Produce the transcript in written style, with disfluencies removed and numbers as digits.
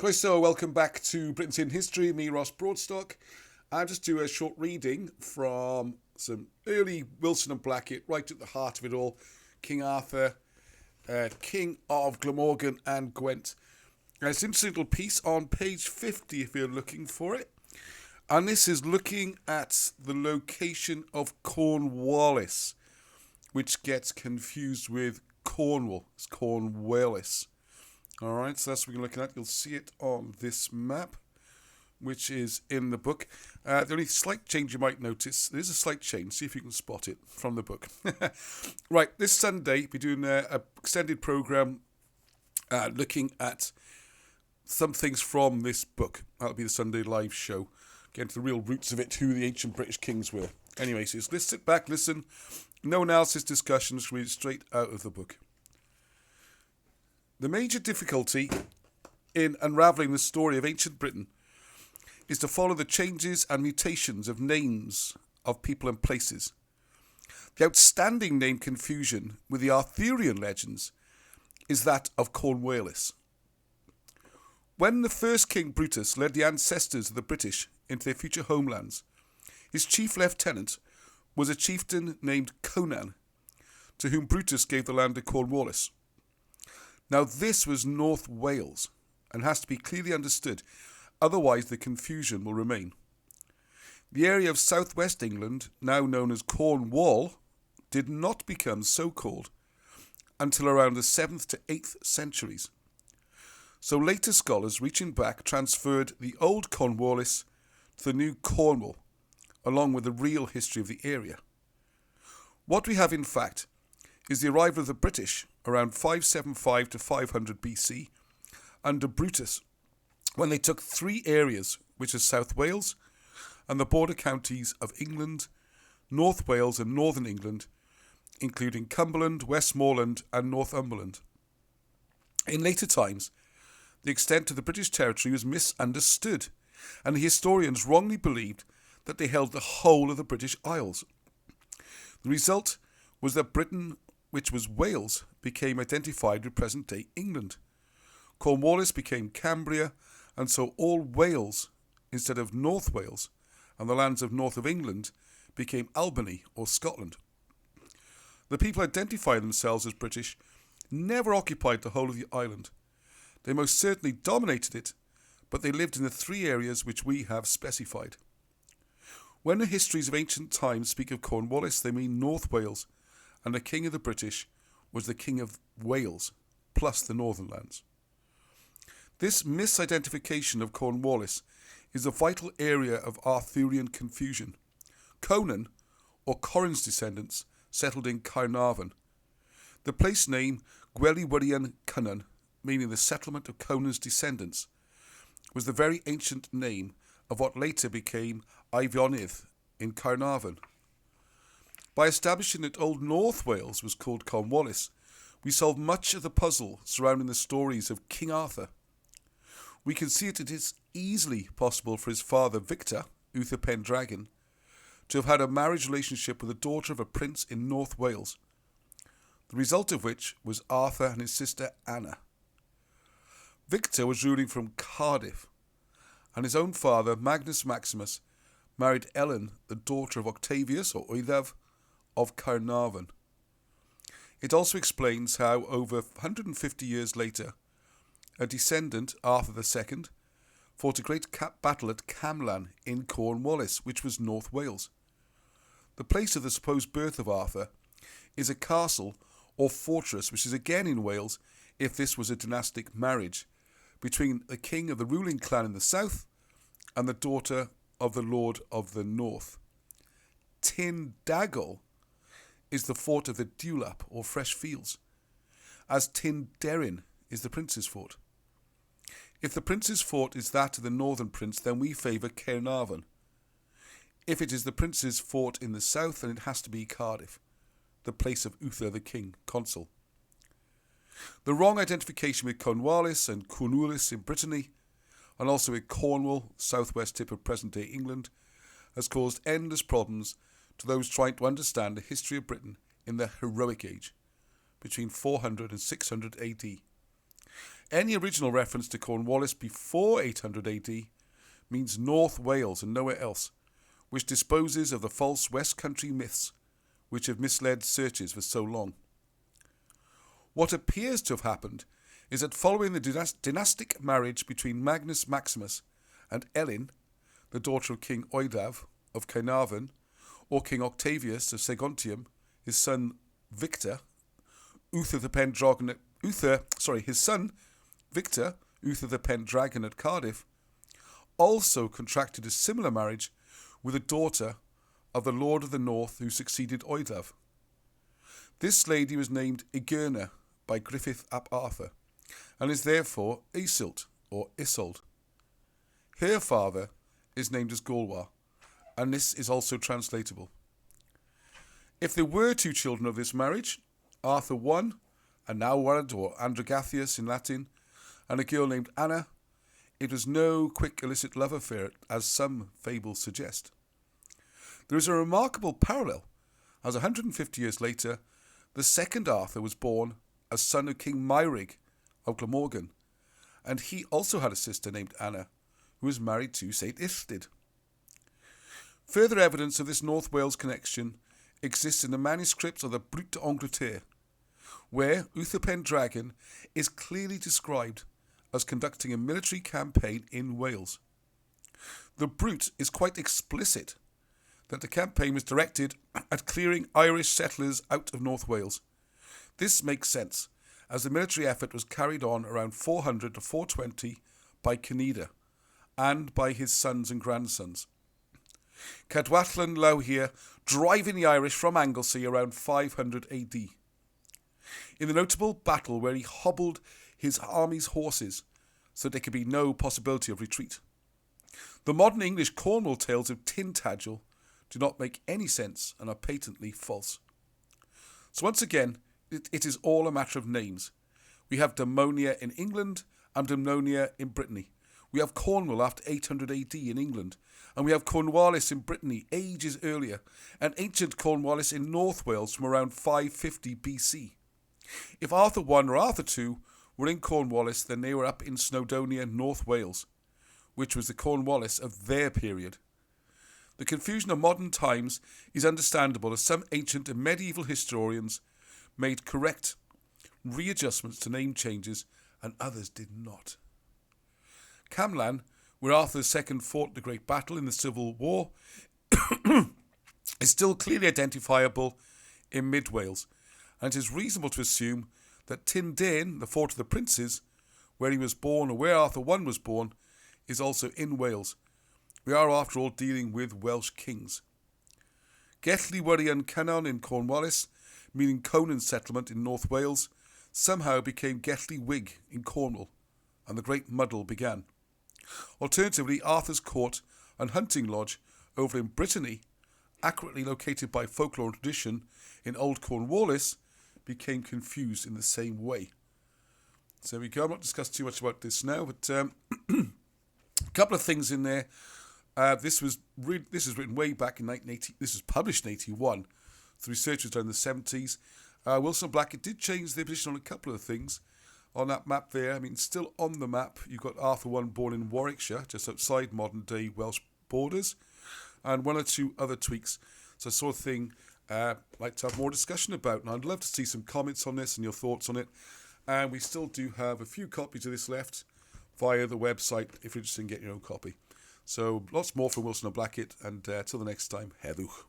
So welcome back to Britain's Hidden History. Me, Ross Broadstock. I'll just do a short reading from some early Wilson and Blackett, right at the heart of it all. King Arthur, King of Glamorgan and Gwent. It's an interesting little piece on page 50 if you're looking for it. And this is looking at the location of Cornwailes, which gets confused with Cornwall. It's Cornwailes. Alright, so that's what we're looking at. You'll see it on this map, which is in the book. The only slight change you might notice, there's a slight change, see if you can spot it from the book. Right, this Sunday, we're doing an extended programme looking at some things from this book. That'll be the Sunday live show. Getting to the real roots of it, who the ancient British kings were. Anyway, so let's sit back, listen. No analysis, discussions, read it straight out of the book. The major difficulty in unravelling the story of ancient Britain is to follow the changes and mutations of names of people and places. The outstanding name confusion with the Arthurian legends is that of Cornwailes. When the first King Brutus led the ancestors of the British into their future homelands, his chief lieutenant was a chieftain named Conan, to whom Brutus gave the land of Cornwallis. Now this was North Wales, and has to be clearly understood, otherwise the confusion will remain. The area of southwest England, now known as Cornwall, did not become so called until around the 7th to 8th centuries. So later scholars reaching back transferred the old Cornwallis to the new Cornwall, along with the real history of the area. What we have in fact is the arrival of the British around 575 to 500 BC under Brutus, when they took three areas, which are South Wales and the border counties of England, North Wales and Northern England, including Cumberland, Westmoreland and Northumberland. In later times, the extent of the British territory was misunderstood, and the historians wrongly believed that they held the whole of the British Isles. The result was that Britain, which was Wales, became identified with present-day England. Cornwallis became Cambria, and so all Wales, instead of North Wales, and the lands of north of England, became Albany or Scotland. The people identifying themselves as British never occupied the whole of the island. They most certainly dominated it, but they lived in the three areas which we have specified. When the histories of ancient times speak of Cornwallis, they mean North Wales, and the king of the British was the king of Wales, plus the northern lands. This misidentification of Cornwallis is a vital area of Arthurian confusion. Conan, or Corin's descendants, settled in Caernarvon. The place name Gwelliwyddion Cynon, meaning the settlement of Conan's descendants, was the very ancient name of what later became Ifeonydd in Caernarvon. By establishing that Old North Wales was called Cornwallis, we solved much of the puzzle surrounding the stories of King Arthur. We can see that it is easily possible for his father Victor, Uther Pendragon, to have had a marriage relationship with the daughter of a prince in North Wales, the result of which was Arthur and his sister Anna. Victor was ruling from Cardiff, and his own father, Magnus Maximus, married Ellen, the daughter of Octavius, or Oedhaf, of Caernarvon. It also explains how, over 150 years later, a descendant, Arthur II, fought a great battle at Camlan in Cornwallis, which was North Wales. The place of the supposed birth of Arthur is a castle or fortress, which is again in Wales if this was a dynastic marriage between the king of the ruling clan in the south and the daughter of the lord of the north. Tyndagal is the fort of the Dewlap, or fresh fields, as Tyndarin is the prince's fort. If the prince's fort is that of the northern prince, then we favour Caernarvon. If it is the prince's fort in the south, then it has to be Cardiff, the place of Uther the king, consul. The wrong identification with Cornwallis and Cornwallis in Brittany, and also with Cornwall, southwest tip of present-day England, has caused endless problems to those trying to understand the history of Britain in the heroic age, between 400 and 600 AD. Any original reference to Cornwallis before 800 AD means North Wales and nowhere else, which disposes of the false West Country myths which have misled searches for so long. What appears to have happened is that following the dynastic marriage between Magnus Maximus and Ellyn, the daughter of King Oedav of Caernarfon, or King Octavius of Saguntium, his son Victor, Uther the Pendragon his son Victor, Uther the Pendragon at Cardiff, also contracted a similar marriage with a daughter of the Lord of the North who succeeded Oedav. This lady was named Igerna by Griffith ap Arthur, and is therefore Aisilt or Isold. Her father is named as Gorwal, and this is also translatable. If there were two children of this marriage, Arthur I, and Nawad or Andragathius in Latin, and a girl named Anna, it was no quick illicit love affair, as some fables suggest. There is a remarkable parallel, as 150 years later, the second Arthur was born as son of King Meirig of Glamorgan, and he also had a sister named Anna, who was married to St. Istid. Further evidence of this North Wales connection exists in the manuscripts of the Brut d'Angleterre, where Uther Pendragon is clearly described as conducting a military campaign in Wales. The Brut is quite explicit that the campaign was directed at clearing Irish settlers out of North Wales. This makes sense, as the military effort was carried on around 400 to 420 by Cynida and by his sons and grandsons. Cadwallon Lawhir driving the Irish from Anglesey around 500 AD. In the notable battle where he hobbled his army's horses so there could be no possibility of retreat. The modern English Cornwall tales of Tintagel do not make any sense and are patently false. So once again, it is all a matter of names. We have Damonia in England and Damonia in Brittany. We have Cornwall after 800 AD in England, and we have Cornwallis in Brittany ages earlier, and ancient Cornwallis in North Wales from around 550 BC. If Arthur I or Arthur II were in Cornwallis, then they were up in Snowdonia, North Wales, which was the Cornwallis of their period. The confusion of modern times is understandable, as some ancient and medieval historians made correct readjustments to name changes and others did not. Camlan, where Arthur II fought the great battle in the Civil War, is still clearly identifiable in Mid Wales, and it is reasonable to assume that Tyndain, the Fort of the Princes, where he was born or where Arthur I was born, is also in Wales. We are, after all, dealing with Welsh kings. Gelli Wirion Cynon in Cornwallis, meaning Conan settlement in North Wales, somehow became Gelli Wig in Cornwall, and the great muddle began. Alternatively, Arthur's court and hunting lodge over in Brittany, accurately located by folklore and tradition in Old Cornwallis, became confused in the same way. So there we go. I'm not discussing too much about this now, but a couple of things in there. This was written way back in 1980. This was published in 81. The research was done in the 70s. Wilson and Blackett did change their position on a couple of things on that map there. I mean, still on the map, you've got Arthur I born in Warwickshire, just outside modern-day Welsh borders, and one or two other tweaks. So sort of thing I'd like to have more discussion about, and I'd love to see some comments on this and your thoughts on it. And we still do have a few copies of this left via the website if you're interested in getting your own copy. So lots more from Wilson and Blackett, and till the next time, Heddwch.